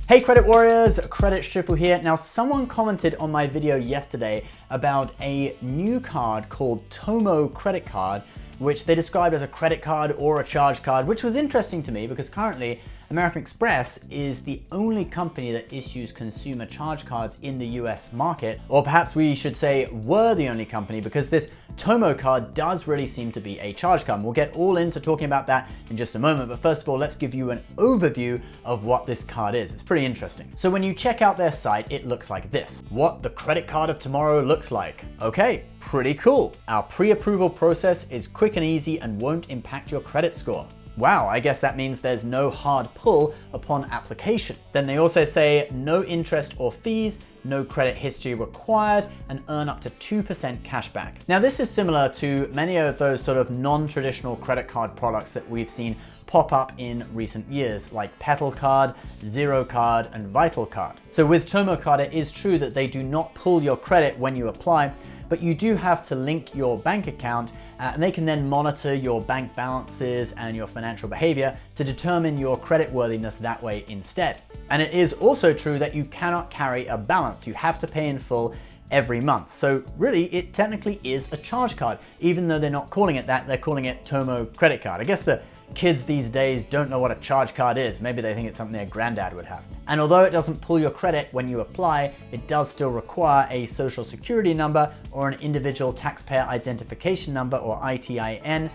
Hey Credit Warriors, Credit Triple here. Now someone commented on my video yesterday about a new card called Tomo credit card, which they described as a credit card or a charge card, which was interesting to me because currently American Express is the only company that issues consumer charge cards in the US market, or perhaps we should say were the only company, because this Tomo card does really seem to be a charge card. We'll get all into talking about that in just a moment, but first of all, let's give you an overview of what this card is. It's pretty interesting. So when you check out their site, it looks like this. What the credit card of tomorrow looks like. Okay, pretty cool. Our pre-approval process is quick and easy and won't impact your credit score. Wow, I guess that means there's no hard pull upon application. Then they also say no interest or fees, no credit history required, and earn up to 2% cash back. Now this is similar to many of those sort of non-traditional credit card products that we've seen pop up in recent years, like Petal Card, Zero Card, and Vital Card. So with Tomo Card, it is true that they do not pull your credit when you apply, but you do have to link your bank account and they can then monitor your bank balances and your financial behavior to determine your credit worthiness that way instead. And it is also true that you cannot carry a balance. You have to pay in full every month. So really, it technically is a charge card. Even though they're not calling it that, they're calling it Tomo credit card. I guess the kids these days don't know what a charge card is. Maybe they think it's something their granddad would have. And although it doesn't pull your credit when you apply, it does still require a social security number or an individual taxpayer identification number, or ITIN,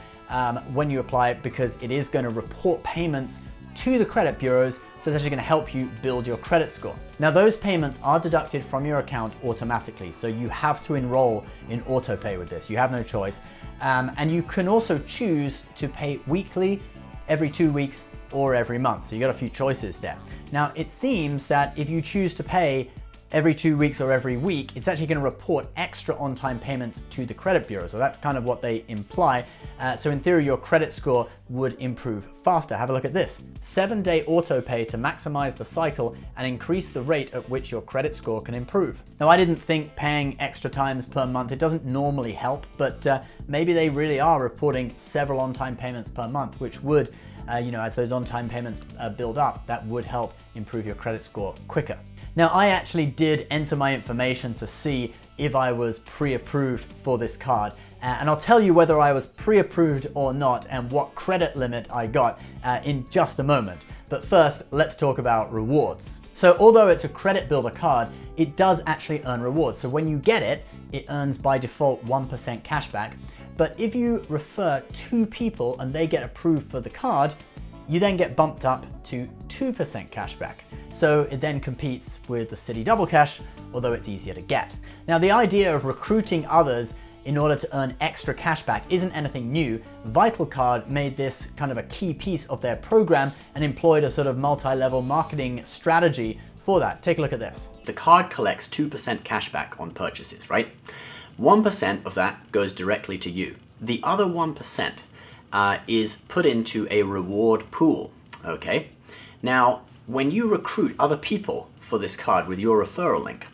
when you apply, because it is going to report payments to the credit bureaus. So it's actually going to help you build your credit score. Now those payments are deducted from your account automatically, so you have to enroll in autopay with this. You have no choice. And you can also choose to pay weekly, every 2 weeks, or every month. So you got a few choices there. Now it seems that if you choose to pay every 2 weeks or every week, it's actually going to report extra on-time payments to the credit bureau. So that's kind of what they imply. So in theory, your credit score would improve faster. Have a look at this. 7-day auto pay to maximize the cycle and increase the rate at which your credit score can improve. Now, I didn't think paying extra times per month, it doesn't normally help, but maybe they really are reporting several on-time payments per month, which would, as those on-time payments build up, that would help improve your credit score quicker. Now, I actually did enter my information to see if I was pre-approved for this card, and I'll tell you whether I was pre-approved or not and what credit limit I got in just a moment. But first, let's talk about rewards. So although it's a credit builder card, it does actually earn rewards. So when you get it, it earns by default 1% cashback. But if you refer 2 people and they get approved for the card, you then get bumped up to 2% cashback. So it then competes with the Citi Double Cash, although it's easier to get. Now, the idea of recruiting others in order to earn extra cashback isn't anything new. Vital Card made this kind of a key piece of their program and employed a sort of multi-level marketing strategy for that. Take a look at this. The card collects 2% cashback on purchases, right? 1% of that goes directly to you. The other 1% is put into a reward pool, okay? Now, when you recruit other people for this card with your referral link,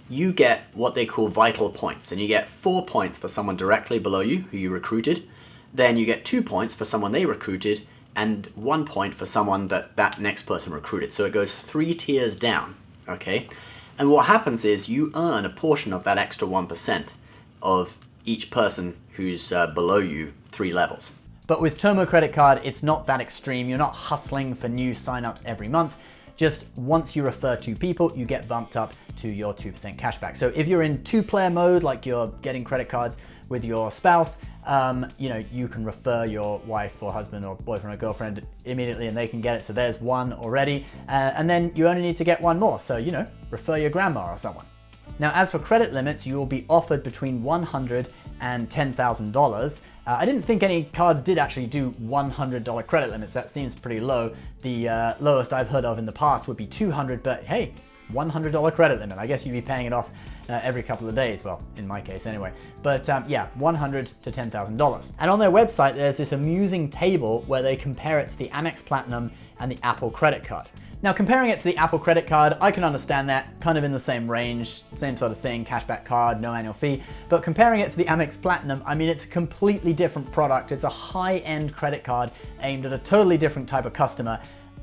you get what they call vital points, and you get 4 points for someone directly below you who you recruited, then you get 2 points for someone they recruited, and 1 point for someone that next person recruited. So it goes 3 tiers down, okay? And what happens is you earn a portion of that extra 1% of each person who's below you 3 levels. But with Tomo credit card, it's not that extreme. You're not hustling for new signups every month. Just once you refer 2 people, you get bumped up to your 2% cashback. So if you're in 2-player mode, like you're getting credit cards with your spouse, you can refer your wife or husband or boyfriend or girlfriend immediately and they can get it. So there's 1 already. And then you only need to get 1 more. So, refer your grandma or someone. Now, as for credit limits, you will be offered between $100 and $10,000. I didn't think any cards did actually do $100 credit limits. That seems pretty low. The lowest I've heard of in the past would be $200, but hey, $100 credit limit. I guess you'd be paying it off every couple of days. Well, in my case anyway. But yeah, $100 to $10,000. And on their website, there's this amusing table where they compare it to the Amex Platinum and the Apple credit card. Now, comparing it to the Apple credit card, I can understand that, kind of in the same range, same sort of thing, cashback card, no annual fee. But comparing it to the Amex Platinum, I mean, it's a completely different product. It's a high-end credit card aimed at a totally different type of customer.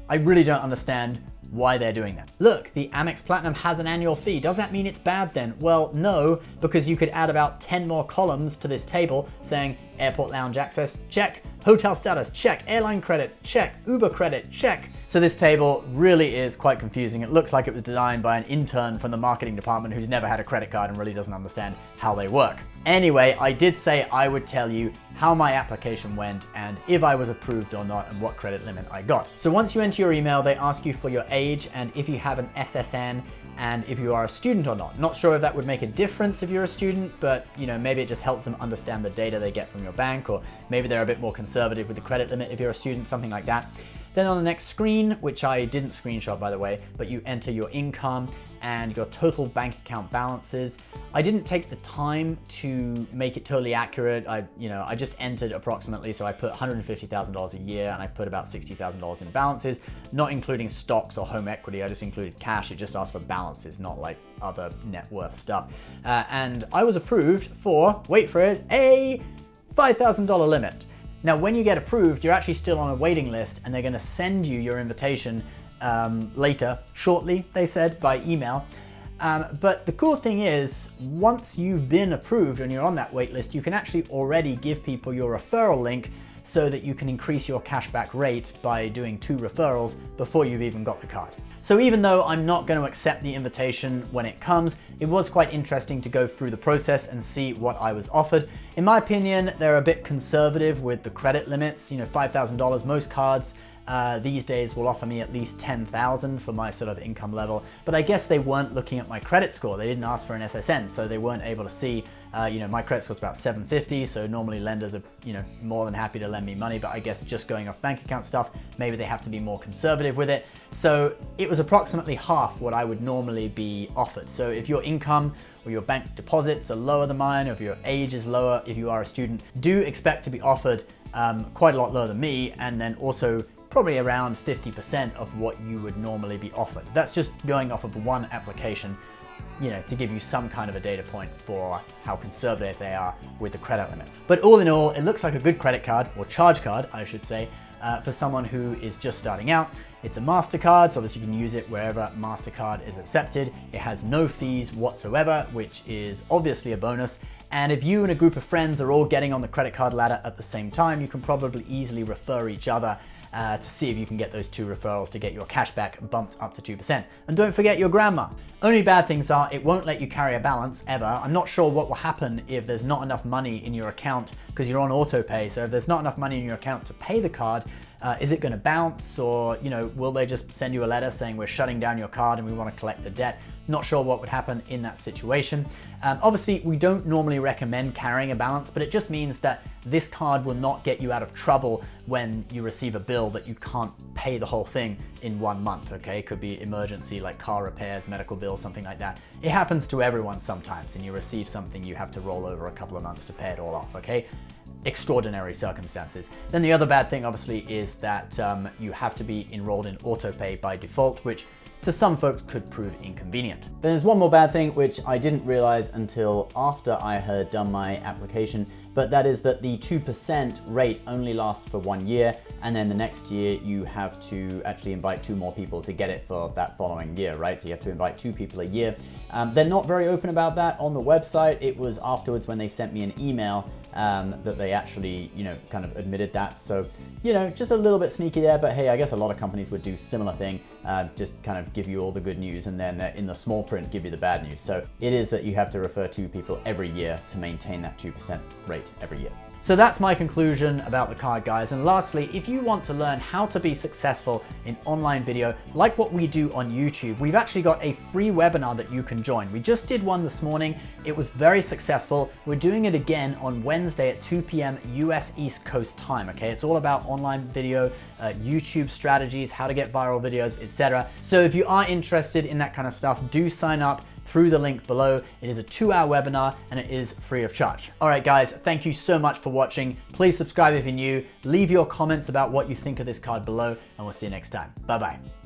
I really don't understand why they're doing that. Look, the Amex Platinum has an annual fee. Does that mean it's bad then? Well, no, because you could add about 10 more columns to this table saying airport lounge access, check. Hotel status, check. Airline credit, check. Uber credit, check. So this table really is quite confusing. It looks like it was designed by an intern from the marketing department who's never had a credit card and really doesn't understand how they work. Anyway, I did say I would tell you how my application went and if I was approved or not and what credit limit I got. So once you enter your email, they ask you for your age and if you have an SSN and if you are a student or not. Not sure if that would make a difference if you're a student, but maybe it just helps them understand the data they get from your bank, or maybe they're a bit more conservative with the credit limit if you're a student, something like that. Then on the next screen, which I didn't screenshot by the way, but you enter your income and your total bank account balances. I didn't take the time to make it totally accurate. I just entered approximately, so I put $150,000 a year and I put about $60,000 in balances, not including stocks or home equity. I just included cash. It just asked for balances, not like other net worth stuff. And I was approved for, wait for it, a $5,000 limit. Now, when you get approved, you're actually still on a waiting list and they're gonna send you your invitation later, shortly, they said, by email. But the cool thing is, once you've been approved and you're on that wait list, you can actually already give people your referral link so that you can increase your cashback rate by doing 2 referrals before you've even got the card. So even though I'm not going to accept the invitation when it comes, it was quite interesting to go through the process and see what I was offered. In my opinion, they're a bit conservative with the credit limits, $5,000. Most cards these days will offer me at least $10,000 for my sort of income level, but I guess they weren't looking at my credit score. They didn't ask for an SSN, so they weren't able to see, my credit score's about 750, so normally lenders are, more than happy to lend me money, but I guess just going off bank account stuff, maybe they have to be more conservative with it. So it was approximately half what I would normally be offered. So if your income or your bank deposits are lower than mine, or if your age is lower, if you are a student, do expect to be offered quite a lot lower than me, and then also probably around 50% of what you would normally be offered. That's just going off of one application, to give you some kind of a data point for how conservative they are with the credit limits. But all in all, it looks like a good credit card, or charge card, I should say, for someone who is just starting out. It's a MasterCard, so obviously you can use it wherever MasterCard is accepted. It has no fees whatsoever, which is obviously a bonus. And if you and a group of friends are all getting on the credit card ladder at the same time, you can probably easily refer each other to see if you can get those 2 referrals to get your cashback bumped up to 2%. And don't forget your grandma. Only bad things are it won't let you carry a balance ever. I'm not sure what will happen if there's not enough money in your account because you're on auto pay. So if there's not enough money in your account to pay the card, is it going to bounce, or will they just send you a letter saying we're shutting down your card and we want to collect the debt? Not sure what would happen in that situation. Obviously, we don't normally recommend carrying a balance, but it just means that this card will not get you out of trouble when you receive a bill that you can't pay the whole thing in 1 month, okay? It could be emergency like car repairs, medical bills, something like that. It happens to everyone sometimes, and you receive something you have to roll over a couple of months to pay it all off, okay? Extraordinary circumstances. Then the other bad thing obviously is that you have to be enrolled in autopay by default, which to some folks could prove inconvenient. There's one more bad thing which I didn't realize until after I had done my application, but that is that the 2% rate only lasts for 1 year, and then the next year you have to actually invite 2 more people to get it for that following year, right? So you have to invite 2 people a year. They're not very open about that on the website. It was afterwards when they sent me an email that they actually, kind of admitted that. So, just a little bit sneaky there, but hey, I guess a lot of companies would do similar thing, just kind of give you all the good news and then in the small print give you the bad news. So it is that you have to refer 2 people every year to maintain that 2% rate every year. So that's my conclusion about the card, guys. And lastly, if you want to learn how to be successful in online video, like what we do on YouTube, we've actually got a free webinar that you can join. We just did one this morning. It was very successful. We're doing it again on Wednesday at 2 p.m. US East Coast time, okay? It's all about online video, YouTube strategies, how to get viral videos, etc. So if you are interested in that kind of stuff, do sign up through the link below. It is a 2-hour webinar and it is free of charge. All right, guys, thank you so much for watching. Please subscribe if you're new. Leave your comments about what you think of this card below, and we'll see you next time. Bye-bye.